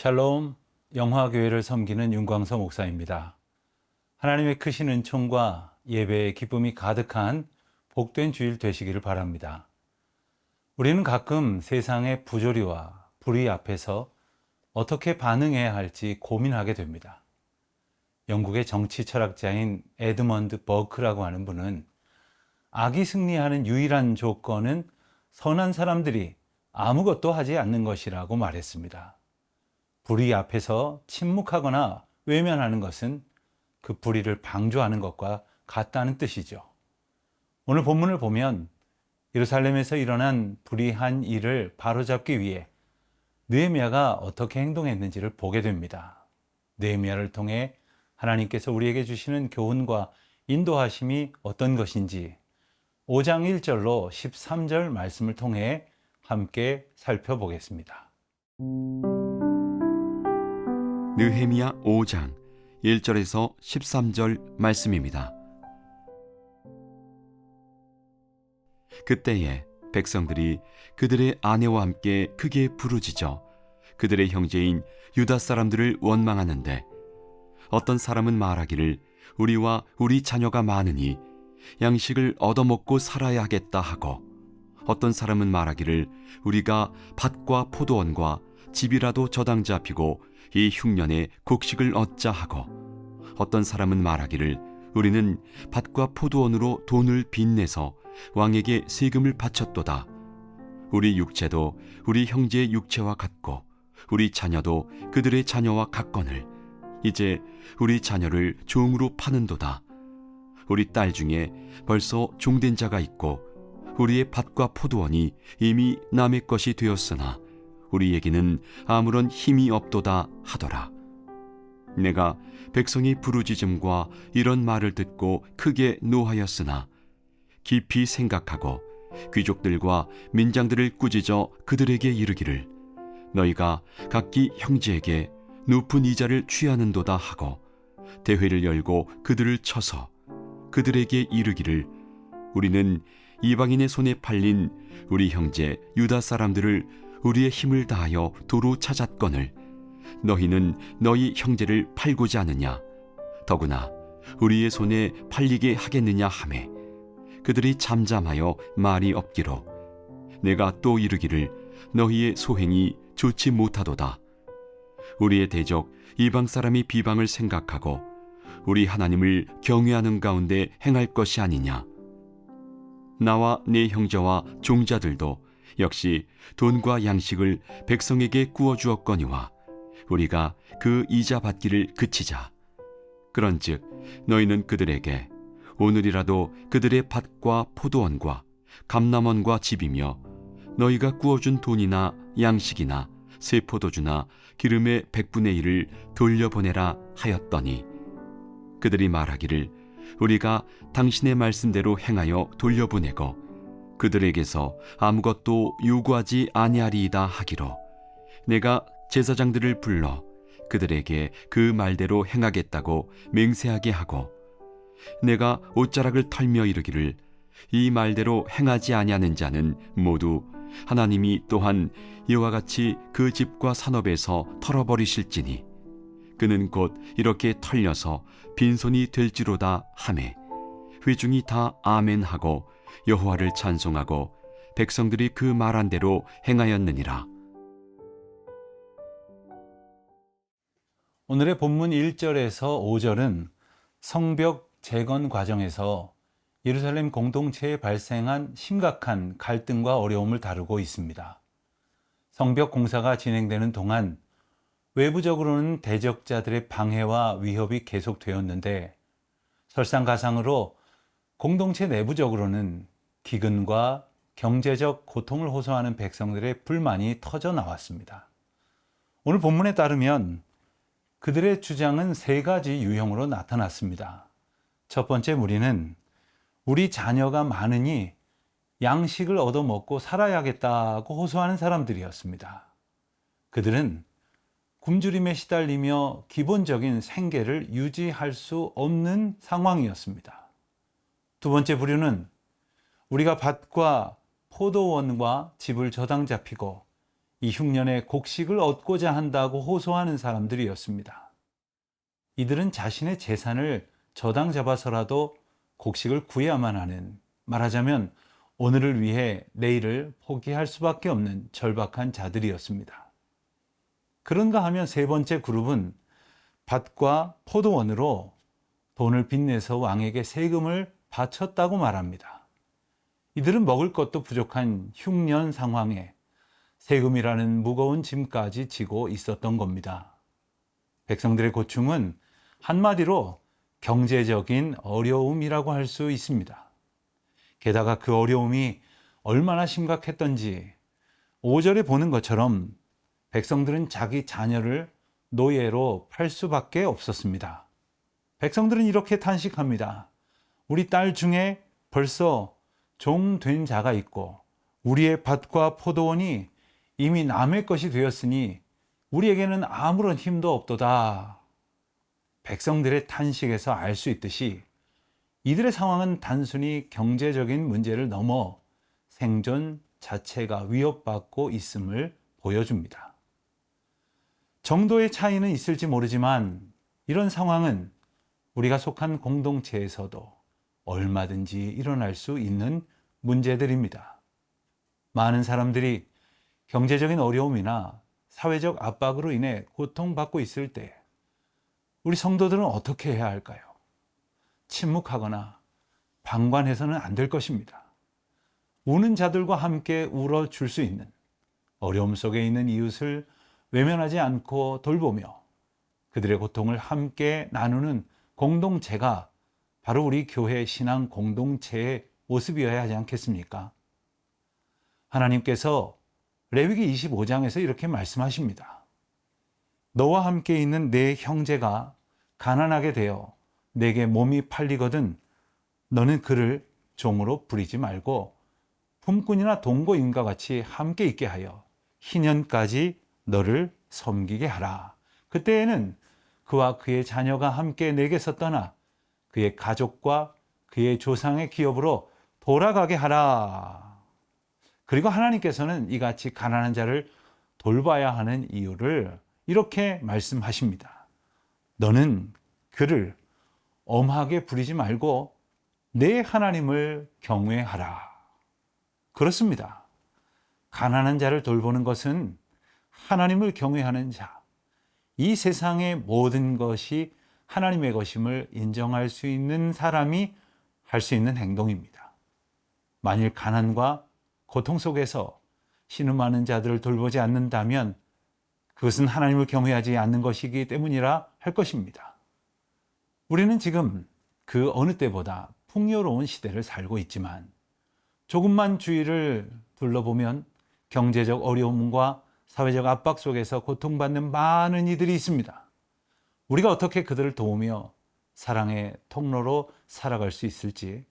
샬롬, 영화교회를 섬기는 윤광서 목사입니다. 하나님의 크신 은총과 예배의 기쁨이 가득한 복된 주일 되시기를 바랍니다. 우리는 가끔 세상의 부조리와 불의 앞에서 어떻게 반응해야 할지 고민하게 됩니다. 영국의 정치 철학자인 에드먼드 버크라고 하는 분은 악이 승리하는 유일한 조건은 선한 사람들이 아무것도 하지 않는 것이라고 말했습니다. 불의 앞에서 침묵하거나 외면하는 것은 그 불의를 방조하는 것과 같다는 뜻이죠. 오늘 본문을 보면 예루살렘에서 일어난 불의한 일을 바로잡기 위해 느헤미야가 어떻게 행동했는지를 보게 됩니다. 느헤미야를 통해 하나님께서 우리에게 주시는 교훈과 인도하심이 어떤 것인지 5장 1절로 13절 말씀을 통해 함께 살펴보겠습니다. 느헤미야 5장 1절에서 13절 말씀입니다. 그때에 백성들이 그들의 아내와 함께 크게 부르짖어 그들의 형제인 유다 사람들을 원망하는데, 어떤 사람은 말하기를 우리와 우리 자녀가 많으니 양식을 얻어먹고 살아야 하겠다 하고, 어떤 사람은 말하기를 우리가 밭과 포도원과 집이라도 저당 잡히고 이 흉년에 곡식을 얻자 하고, 어떤 사람은 말하기를 우리는 밭과 포도원으로 돈을 빚내서 왕에게 세금을 바쳤도다. 우리 육체도 우리 형제의 육체와 같고 우리 자녀도 그들의 자녀와 같거늘 이제 우리 자녀를 종으로 파는도다. 우리 딸 중에 벌써 종된 자가 있고 우리의 밭과 포도원이 이미 남의 것이 되었으나 우리에게는 아무런 힘이 없도다 하더라. 내가 백성의 부르짖음과 이런 말을 듣고 크게 노하였으나 깊이 생각하고 귀족들과 민장들을 꾸짖어 그들에게 이르기를 너희가 각기 형제에게 높은 이자를 취하는도다 하고, 대회를 열고 그들을 쳐서 그들에게 이르기를 우리는 이방인의 손에 팔린 우리 형제 유다 사람들을 우리의 힘을 다하여 도로 찾았거늘 너희는 너희 형제를 팔고자 하느냐? 더구나 우리의 손에 팔리게 하겠느냐 하매, 그들이 잠잠하여 말이 없기로 내가 또 이르기를 너희의 소행이 좋지 못하도다. 우리의 대적 이방 사람이 비방을 생각하고 우리 하나님을 경외하는 가운데 행할 것이 아니냐? 나와 내 형제와 종자들도 역시 돈과 양식을 백성에게 구워 주었거니와 우리가 그 이자 받기를 그치자. 그런즉 너희는 그들에게 오늘이라도 그들의 밭과 포도원과 감람원과 집이며 너희가 구워준 돈이나 양식이나 새 포도주나 기름의 100분의 1을 돌려보내라 하였더니, 그들이 말하기를 우리가 당신의 말씀대로 행하여 돌려보내고 그들에게서 아무것도 요구하지 아니하리이다 하기로, 내가 제사장들을 불러 그들에게 그 말대로 행하겠다고 맹세하게 하고, 내가 옷자락을 털며 이르기를 이 말대로 행하지 아니하는 자는 모두 하나님이 또한 이와 같이 그 집과 산업에서 털어버리실지니 그는 곧 이렇게 털려서 빈손이 될지로다 하매, 회중이 다 아멘하고 여호와를 찬송하고 백성들이 그 말한 대로 행하였느니라. 오늘의 본문 1절에서 5절은 성벽 재건 과정에서 예루살렘 공동체에 발생한 심각한 갈등과 어려움을 다루고 있습니다. 성벽 공사가 진행되는 동안 외부적으로는 대적자들의 방해와 위협이 계속되었는데, 설상가상으로 공동체 내부적으로는 기근과 경제적 고통을 호소하는 백성들의 불만이 터져 나왔습니다. 오늘 본문에 따르면 그들의 주장은 세 가지 유형으로 나타났습니다. 첫 번째 무리는 우리 자녀가 많으니 양식을 얻어먹고 살아야겠다고 호소하는 사람들이었습니다. 그들은 굶주림에 시달리며 기본적인 생계를 유지할 수 없는 상황이었습니다. 두 번째 부류는 우리가 밭과 포도원과 집을 저당 잡히고 이 흉년에 곡식을 얻고자 한다고 호소하는 사람들이었습니다. 이들은 자신의 재산을 저당 잡아서라도 곡식을 구해야만 하는, 말하자면 오늘을 위해 내일을 포기할 수밖에 없는 절박한 자들이었습니다. 그런가 하면 세 번째 그룹은 밭과 포도원으로 돈을 빚내서 왕에게 세금을 바쳤다고 말합니다. 이들은 먹을 것도 부족한 흉년 상황에 세금이라는 무거운 짐까지 지고 있었던 겁니다. 백성들의 고충은 한마디로 경제적인 어려움이라고 할 수 있습니다. 게다가 그 어려움이 얼마나 심각했던지 5절에 보는 것처럼 백성들은 자기 자녀를 노예로 팔 수밖에 없었습니다. 백성들은 이렇게 탄식합니다. 우리 딸 중에 벌써 종 된 자가 있고 우리의 밭과 포도원이 이미 남의 것이 되었으니 우리에게는 아무런 힘도 없도다. 백성들의 탄식에서 알 수 있듯이 이들의 상황은 단순히 경제적인 문제를 넘어 생존 자체가 위협받고 있음을 보여줍니다. 정도의 차이는 있을지 모르지만 이런 상황은 우리가 속한 공동체에서도 얼마든지 일어날 수 있는 문제들입니다. 많은 사람들이 경제적인 어려움이나 사회적 압박으로 인해 고통받고 있을 때 우리 성도들은 어떻게 해야 할까요? 침묵하거나 방관해서는 안 될 것입니다. 우는 자들과 함께 울어줄 수 있는, 어려움 속에 있는 이웃을 외면하지 않고 돌보며 그들의 고통을 함께 나누는 공동체가 바로 우리 교회 신앙 공동체의 모습이어야 하지 않겠습니까? 하나님께서 레위기 25장에서 이렇게 말씀하십니다. 너와 함께 있는 내 형제가 가난하게 되어 내게 몸이 팔리거든 너는 그를 종으로 부리지 말고 품꾼이나 동거인과 같이 함께 있게 하여 희년까지 너를 섬기게 하라. 그때에는 그와 그의 자녀가 함께 내게서 떠나 그의 가족과 그의 조상의 기업으로 돌아가게 하라. 그리고 하나님께서는 이같이 가난한 자를 돌봐야 하는 이유를 이렇게 말씀하십니다. 너는 그를 엄하게 부리지 말고 내 하나님을 경외하라. 그렇습니다. 가난한 자를 돌보는 것은 하나님을 경외하는 자, 이 세상의 모든 것이 하나님의 것임을 인정할 수 있는 사람이 할 수 있는 행동입니다. 만일 가난과 고통 속에서 신음하는 자들을 돌보지 않는다면 그것은 하나님을 경외하지 않는 것이기 때문이라 할 것입니다. 우리는 지금 그 어느 때보다 풍요로운 시대를 살고 있지만 조금만 주위를 둘러보면 경제적 어려움과 사회적 압박 속에서 고통받는 많은 이들이 있습니다. 우리가 어떻게 그들을 도우며 사랑의 통로로 살아갈 수 있을지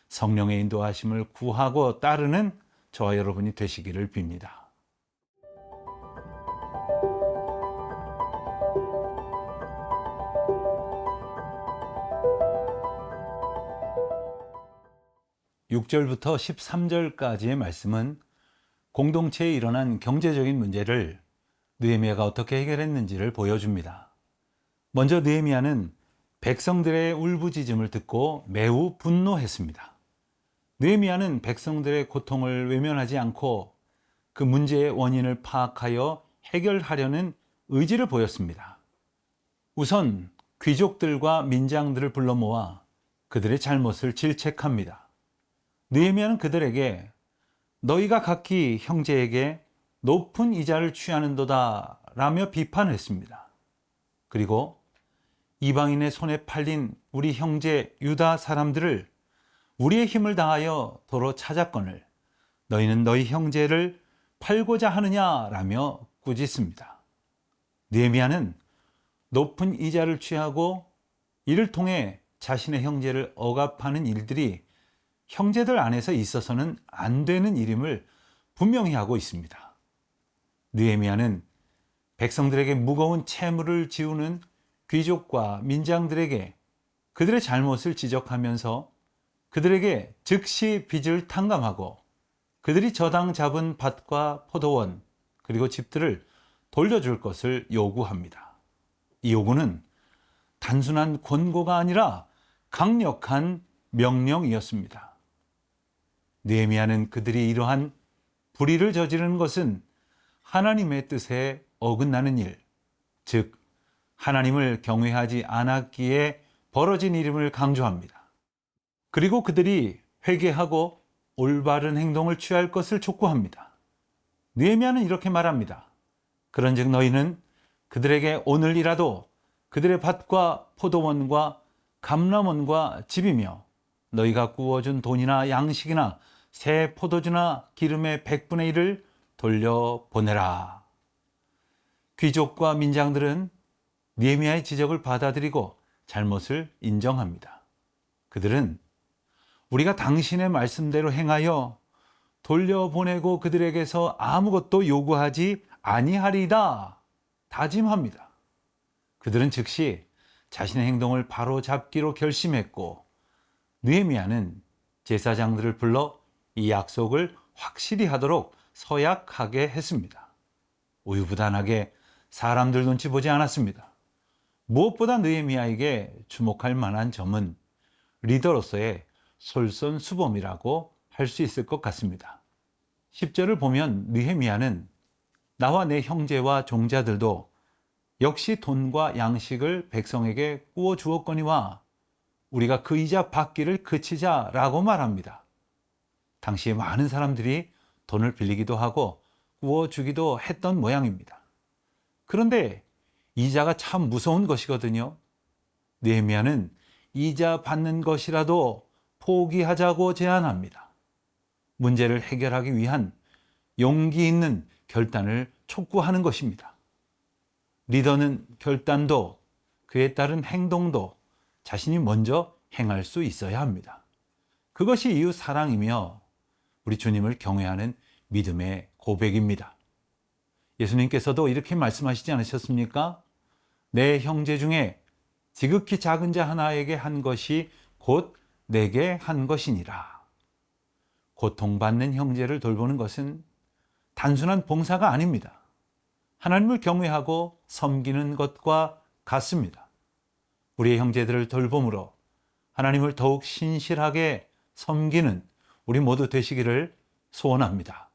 성령의 인도하심을 구하고 따르는 저와 여러분이 되시기를 빕니다. (6절부터) (13절까지의) 말씀은 공동체에 일어난 경제적인 문제를 느헤미야가 어떻게 해결했는지를 보여줍니다. 먼저 느헤미야는 백성들의 울부짖음을 듣고 매우 분노했습니다. 느헤미야는 백성들의 고통을 외면하지 않고 그 문제의 원인을 파악하여 해결하려는 의지를 보였습니다. 우선 귀족들과 민장들을 불러 모아 그들의 잘못을 질책합니다. 느헤미야는 그들에게 너희가 각기 형제에게 높은 이자를 취하는도다 라며 비판했습니다. 그리고 이방인의 손에 팔린 우리 형제 유다 사람들을 우리의 힘을 다하여 도로 찾았거늘 너희는 너희 형제를 팔고자 하느냐라며 꾸짖습니다. 느헤미야는 높은 이자를 취하고 이를 통해 자신의 형제를 억압하는 일들이 형제들 안에서 있어서는 안 되는 일임을 분명히 하고 있습니다. 느헤미야는 백성들에게 무거운 채무를 지우는 귀족과 민장들에게 그들의 잘못을 지적하면서 그들에게 즉시 빚을 탕감하고 그들이 저당 잡은 밭과 포도원 그리고 집들을 돌려줄 것을 요구합니다. 이 요구는 단순한 권고가 아니라 강력한 명령이었습니다. 느헤미야는 그들이 이러한 불의를 저지르는 것은 하나님의 뜻에 어긋나는 일, 즉 하나님을 경외하지 않았기에 벌어진 일임을 강조합니다. 그리고 그들이 회개하고 올바른 행동을 취할 것을 촉구합니다. 느헤미야는 이렇게 말합니다. 그런즉 너희는 그들에게 오늘이라도 그들의 밭과 포도원과 감람원과 집이며 너희가 구워준 돈이나 양식이나 새 포도주나 기름의 100분의 1을 돌려보내라. 귀족과 민장들은 느헤미야의 지적을 받아들이고 잘못을 인정합니다. 그들은 우리가 당신의 말씀대로 행하여 돌려보내고 그들에게서 아무것도 요구하지 아니하리이다 다짐합니다. 그들은 즉시 자신의 행동을 바로 잡기로 결심했고 느헤미야는 제사장들을 불러 이 약속을 확실히 하도록 서약하게 했습니다. 우유부단하게 사람들 눈치 보지 않았습니다. 무엇보다 느헤미야에게 주목할 만한 점은 리더로서의 솔선수범이라고 할 수 있을 것 같습니다. 10절을 보면 느헤미야는 나와 내 형제와 종자들도 역시 돈과 양식을 백성에게 구워 주었거니와 우리가 그 이자 받기를 그치자라고 말합니다. 당시에 많은 사람들이 돈을 빌리기도 하고 구워 주기도 했던 모양입니다. 그런데 이자가 참 무서운 것이거든요. 느헤미야는 이자 받는 것이라도 포기하자고 제안합니다. 문제를 해결하기 위한 용기 있는 결단을 촉구하는 것입니다. 리더는 결단도 그에 따른 행동도 자신이 먼저 행할 수 있어야 합니다. 그것이 이웃 사랑이며 우리 주님을 경외하는 믿음의 고백입니다. 예수님께서도 이렇게 말씀하시지 않으셨습니까? 내 형제 중에 지극히 작은 자 하나에게 한 것이 곧 내게 한 것이니라. 고통받는 형제를 돌보는 것은 단순한 봉사가 아닙니다. 하나님을 경외하고 섬기는 것과 같습니다. 우리의 형제들을 돌봄으로 하나님을 더욱 신실하게 섬기는 우리 모두 되시기를 소원합니다.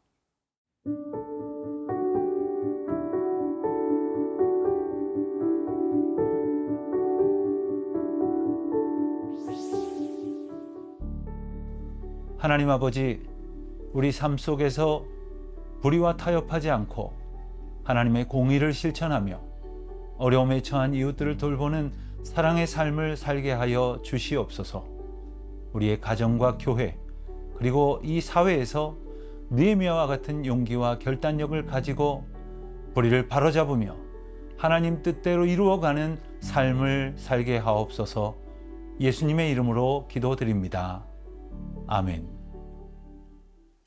하나님 아버지, 우리 삶 속에서 불의와 타협하지 않고 하나님의 공의를 실천하며 어려움에 처한 이웃들을 돌보는 사랑의 삶을 살게 하여 주시옵소서. 우리의 가정과 교회 그리고 이 사회에서 느헤미야와 같은 용기와 결단력을 가지고 불의를 바로잡으며 하나님 뜻대로 이루어가는 삶을 살게 하옵소서. 예수님의 이름으로 기도드립니다. 아멘.